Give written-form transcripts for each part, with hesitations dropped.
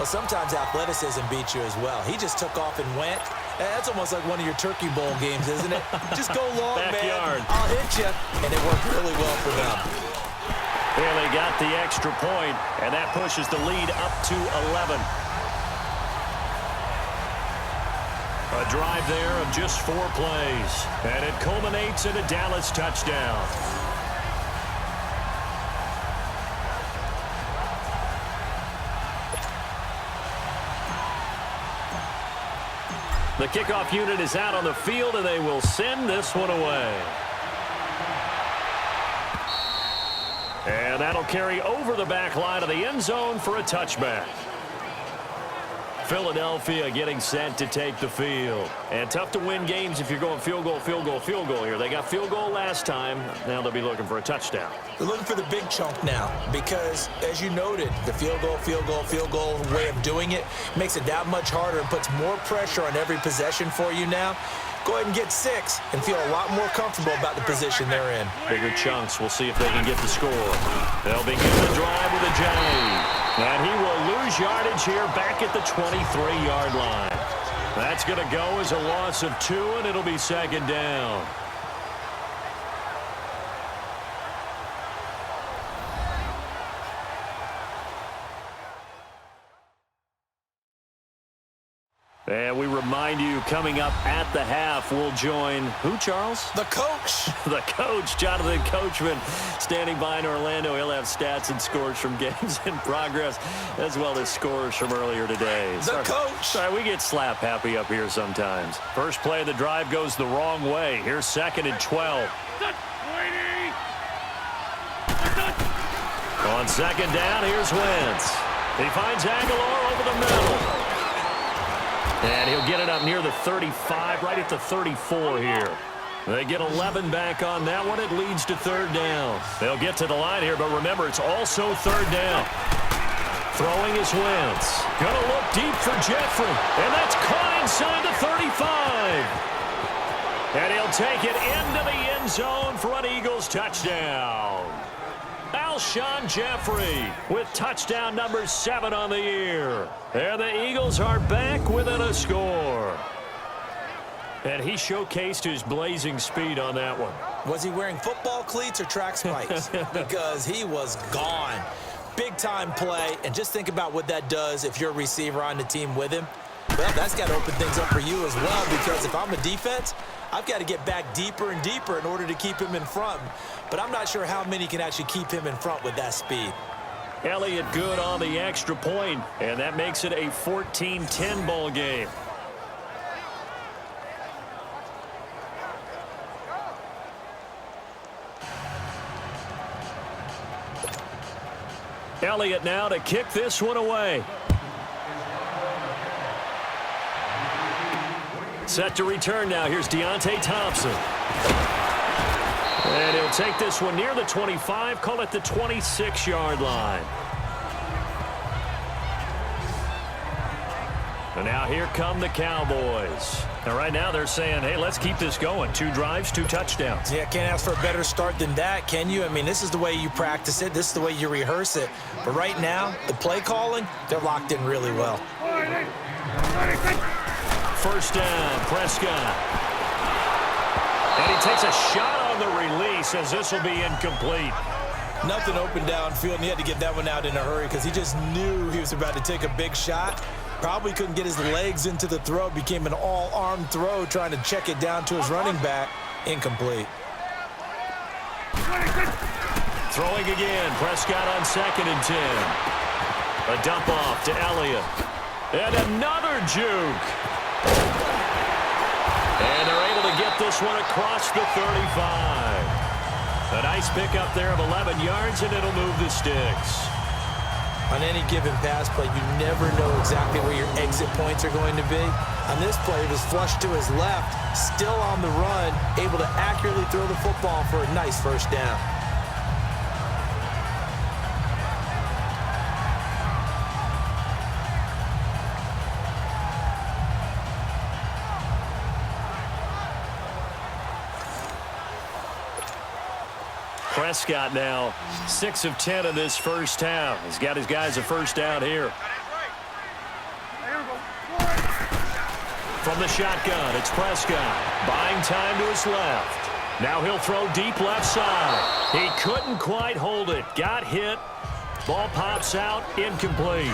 Well, sometimes athleticism beats you as well. He just took off and went. That's almost like one of your Turkey Bowl games, isn't it? Just go long, Backyard. man. I'll hit you. And it worked really well for them. Well, they got the extra point, and that pushes the lead up to 11. A drive there of just 4 plays, and it culminates in a Dallas touchdown. The kickoff unit is out on the field, and they will send this one away. And that'll carry over the back line of the end zone for a touchback. Philadelphia getting set to take the field. And tough to win games if you're going field goal, field goal, field goal here. They got field goal last time. Now they'll be looking for a touchdown. They're looking for the big chunk now because, as you noted, the field goal, field goal, field goal way of doing it makes it that much harder and puts more pressure on every possession for you now. Go ahead and get 6 and feel a lot more comfortable about the position they're in. Bigger chunks. We'll see if they can get the score. They'll begin the drive with a J. And he will lose yardage here back at the 23-yard line. That's going to go as a loss of 2, and it'll be second down. And we remind you, coming up at the half, we'll join who, Charles? The coach. The coach, Jonathan Coachman, standing by in Orlando. He'll have stats and scores from games in progress, as well as scores from earlier today. The coach. Sorry, we get slap happy up here sometimes. First play of the drive goes the wrong way. Here's 2nd and 12. On 2nd down, here's Wentz. He finds Aguilar over the middle. And he'll get it up near the 35, right at the 34 here. They get 11 back on that one. It leads to 3rd down. They'll get to the line here, but remember, it's also 3rd down. Throwing is Wentz. Going to look deep for Jeffrey. And that's caught inside the 35. And he'll take it into the end zone for an Eagles touchdown. Alshon Jeffrey with touchdown number 7 on the year. And the Eagles are back within a score. And he showcased his blazing speed on that one. Was he wearing football cleats or track spikes? Because he was gone. Big-time play, and just think about what that does if you're a receiver on the team with him. Well, that's got to open things up for you as well, because if I'm a defense, I've got to get back deeper and deeper in order to keep him in front. But I'm not sure how many can actually keep him in front with that speed. Elliott good on the extra point, and that makes it a 14-10 ball game. Elliott now to kick this one away. Set to return now. Here's Deontay Thompson. And he'll take this one near the 25, call it the 26-yard line. And now here come the Cowboys. And right now they're saying, hey, let's keep this going. 2 drives, 2 touchdowns. Yeah, can't ask for a better start than that, can you? I mean, this is the way you practice it. This is the way you rehearse it. But right now, the play calling, they're locked in really well. First down, Prescott. And he takes a shot on the release as this will be incomplete. Nothing open downfield, and he had to get that one out in a hurry because he just knew he was about to take a big shot. Probably couldn't get his legs into the throw. Became an all-arm throw trying to check it down to his running back. Incomplete. Throwing again. Prescott on 2nd and 10. A dump off to Elliott. And another juke. And they're able to get this one across the 35. A nice pickup there of 11 yards, and it'll move the sticks. On any given pass play, you never know exactly where your exit points are going to be. On this play, it was flushed to his left, still on the run, able to accurately throw the football for a nice first down. Prescott now 6 of 10 in this first half. He's got his guys a first down here. From the shotgun, it's Prescott. Buying time to his left. Now he'll throw deep left side. He couldn't quite hold it. Got hit. Ball pops out. Incomplete.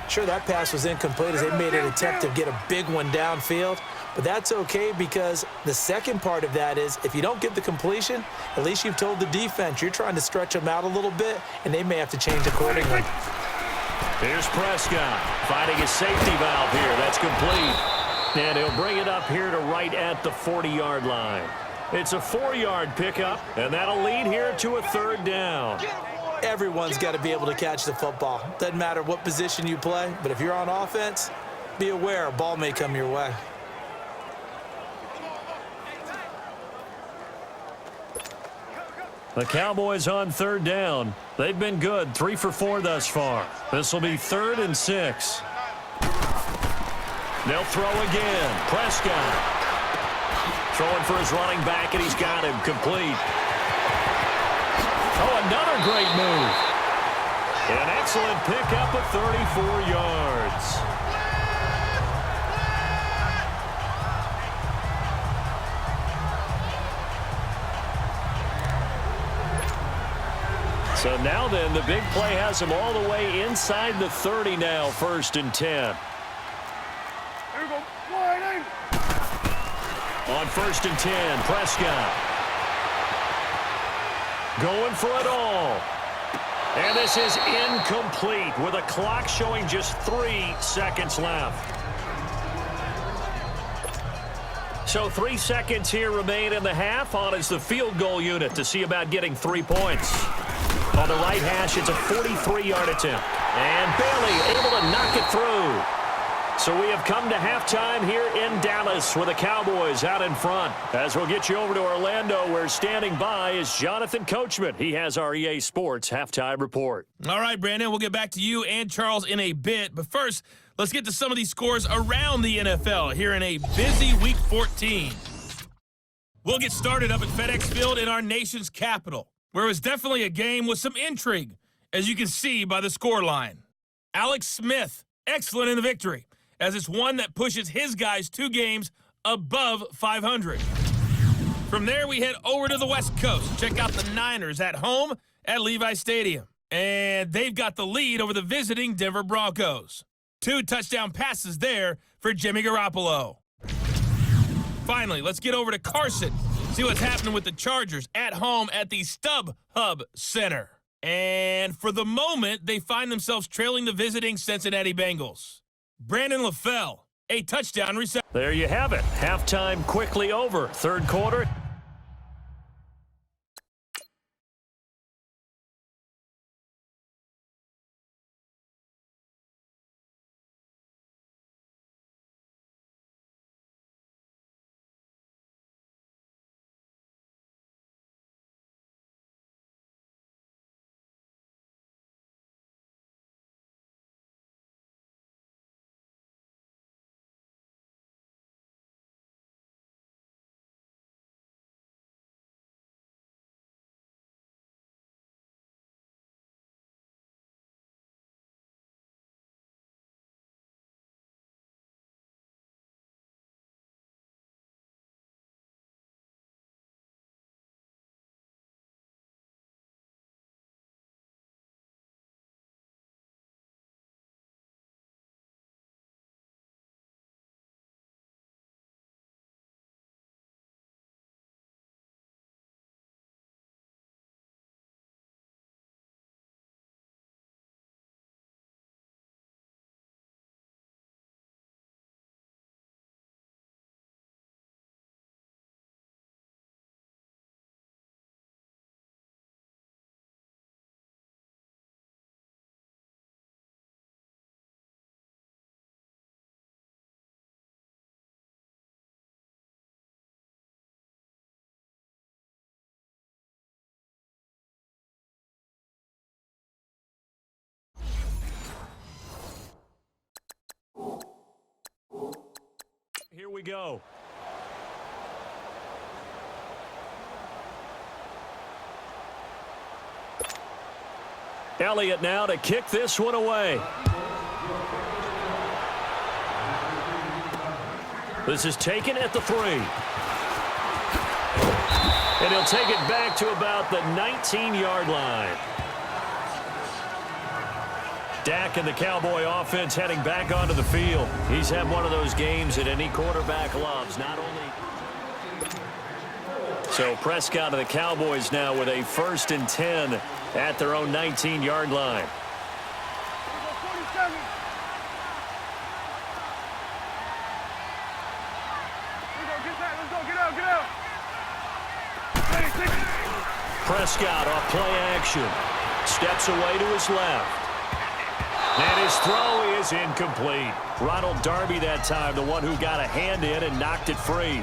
Sure, that pass was incomplete as they made an attempt to get a big one downfield. But that's okay because the second part of that is if you don't get the completion, at least you've told the defense you're trying to stretch them out a little bit, and they may have to change accordingly. Here's Prescott finding his safety valve here. That's complete. And he'll bring it up here to right at the 40-yard line. It's a 4-yard pickup, and that'll lead here to a third down. Everyone's got to be able to catch the football. Doesn't matter what position you play, but if you're on offense, be aware a ball may come your way. The Cowboys on third down. They've been good, 3 for 4 thus far. This will be 3rd and 6. They'll throw again. Prescott throwing for his running back, and he's got him complete. Oh, another great move. An excellent pickup of 34 yards. So now then, the big play has him all the way inside the 30 now, 1st and 10. On 1st and 10, Prescott going for it all. And this is incomplete with a clock showing just 3 seconds left. So 3 seconds here remain in the half. On is the field goal unit to see about getting 3 points. On the right hash, it's a 43-yard attempt. And Bailey able to knock it through. So we have come to halftime here in Dallas with the Cowboys out in front. As we'll get you over to Orlando, where standing by is Jonathan Coachman. He has our EA Sports halftime report. All right, Brandon, we'll get back to you and Charles in a bit. But first, let's get to some of these scores around the NFL here in a busy Week 14. We'll get started up at FedEx Field in our nation's capital, where it was definitely a game with some intrigue, as you can see by the scoreline. Alex Smith, excellent in the victory, as it's one that pushes his guys 2 games above 500. From there, we head over to the West Coast. Check out the Niners at home at Levi Stadium. And they've got the lead over the visiting Denver Broncos. 2 touchdown passes there for Jimmy Garoppolo. Finally, let's get over to Carson. See what's happening with the Chargers at home at the StubHub Center. And for the moment, they find themselves trailing the visiting Cincinnati Bengals. Brandon LaFell, a touchdown reception. There you have it. Halftime quickly over. 3rd quarter. Here we go. Elliott now to kick this one away. This is taken at the 3. And he'll take it back to about the 19-yard line. Dak and the Cowboy offense heading back onto the field. He's had one of those games that any quarterback loves. Not only. So Prescott of the Cowboys now with a 1st and 10 at their own 19-yard line. Prescott off play action. Steps away to his left. And his throw is incomplete. Ronald Darby that time, the one who got a hand in and knocked it free.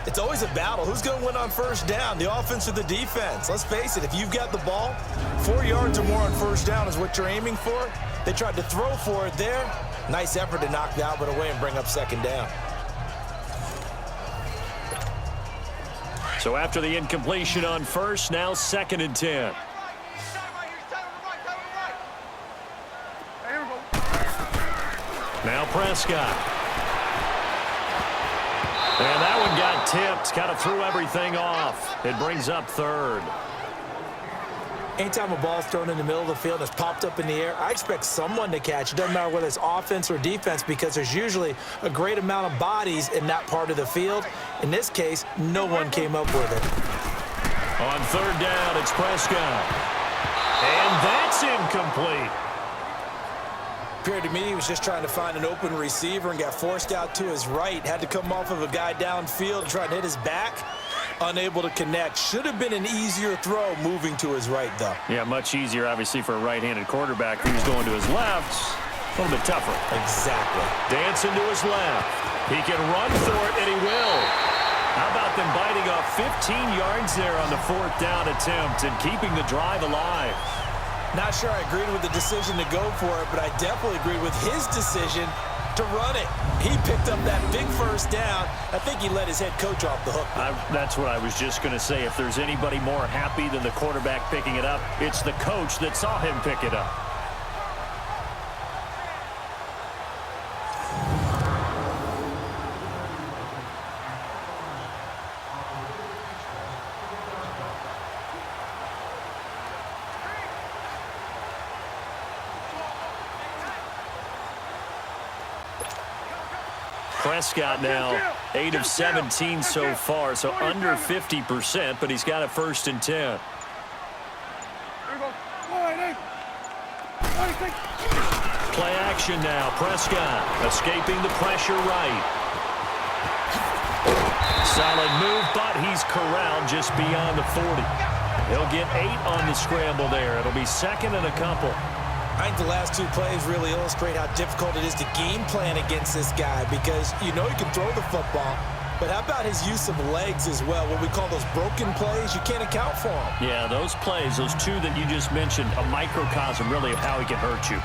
It's always a battle. Who's going to win on first down, the offense or the defense? Let's face it, if you've got the ball, 4 yards or more on first down is what you're aiming for. They tried to throw for it there. Nice effort to knock the outlet away and bring up second down. So after the incompletion on first, now 2nd and 10. Now Prescott. And that one got tipped. Kind of threw everything off. It brings up 3rd. Anytime a ball's thrown in the middle of the field and it's popped up in the air, I expect someone to catch. It doesn't matter whether it's offense or defense because there's usually a great amount of bodies in that part of the field. In this case, no one came up with it. On 3rd down, it's Prescott. And that's incomplete. Appeared to me he was just trying to find an open receiver and got forced out to his right. Had to come off of a guy downfield to try and hit his back. Unable to connect. Should have been an easier throw moving to his right, though. Yeah, much easier, obviously, for a right-handed quarterback. If he was going to his left, a little bit tougher. Exactly. Dancing to his left. He can run for it, and he will. How about them biting off 15 yards there on the 4th down attempt and keeping the drive alive? Not sure I agreed with the decision to go for it, but I definitely agreed with his decision to run it. He picked up that big first down. I think he let his head coach off the hook. That's what I was just going to say. If there's anybody more happy than the quarterback picking it up, it's the coach that saw him pick it up. Prescott now 8 of 17 so far, so under 50%, but he's got a 1st and 10. Play action now. Prescott escaping the pressure right. Solid move, but he's corralled just beyond the 40. He'll get 8 on the scramble there. It'll be 2nd and a couple. I think the last 2 plays really illustrate how difficult it is to game plan against this guy because you know he can throw the football, but how about his use of legs as well? What we call those broken plays, you can't account for them. Yeah, those plays, those 2 that you just mentioned, a microcosm really of how he can hurt you.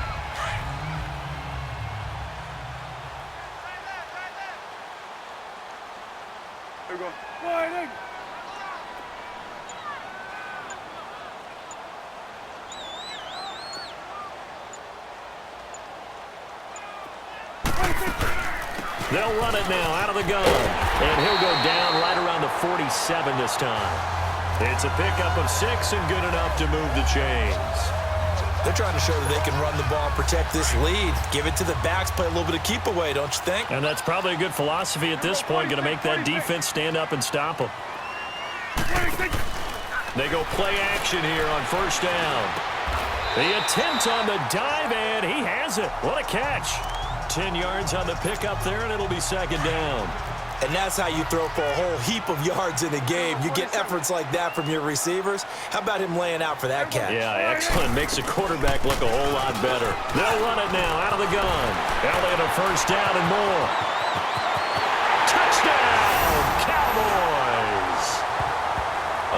There we go. They'll run it now out of the gun. And he'll go down right around the 47 this time. It's a pickup of 6 and good enough to move the chains. They're trying to show that they can run the ball, protect this lead, give it to the backs, play a little bit of keep away, don't you think? And that's probably a good philosophy at this point, going to make that defense stand up and stop them. They go play action here on 1st down. The attempt on the dive, and he has it. What a catch. 10 yards on the pickup there, and it'll be 2nd down. And that's how you throw for a whole heap of yards in a game. You get efforts like that from your receivers. How about him laying out for that catch? Yeah, excellent. Makes the quarterback look a whole lot better. They'll run it now out of the gun. Elliott a 1st down and more. Touchdown, Cowboys!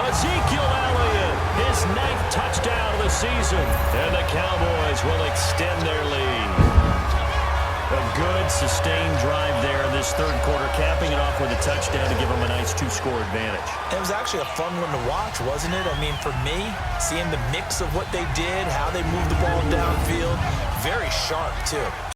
Ezekiel Elliott, his 9th touchdown of the season. And the Cowboys will extend their lead. A good, sustained drive there in this 3rd quarter, capping it off with a touchdown to give them a nice 2-score advantage. It was actually a fun one to watch, wasn't it? I mean, for me, seeing the mix of what they did, how they moved the ball downfield, very sharp, too.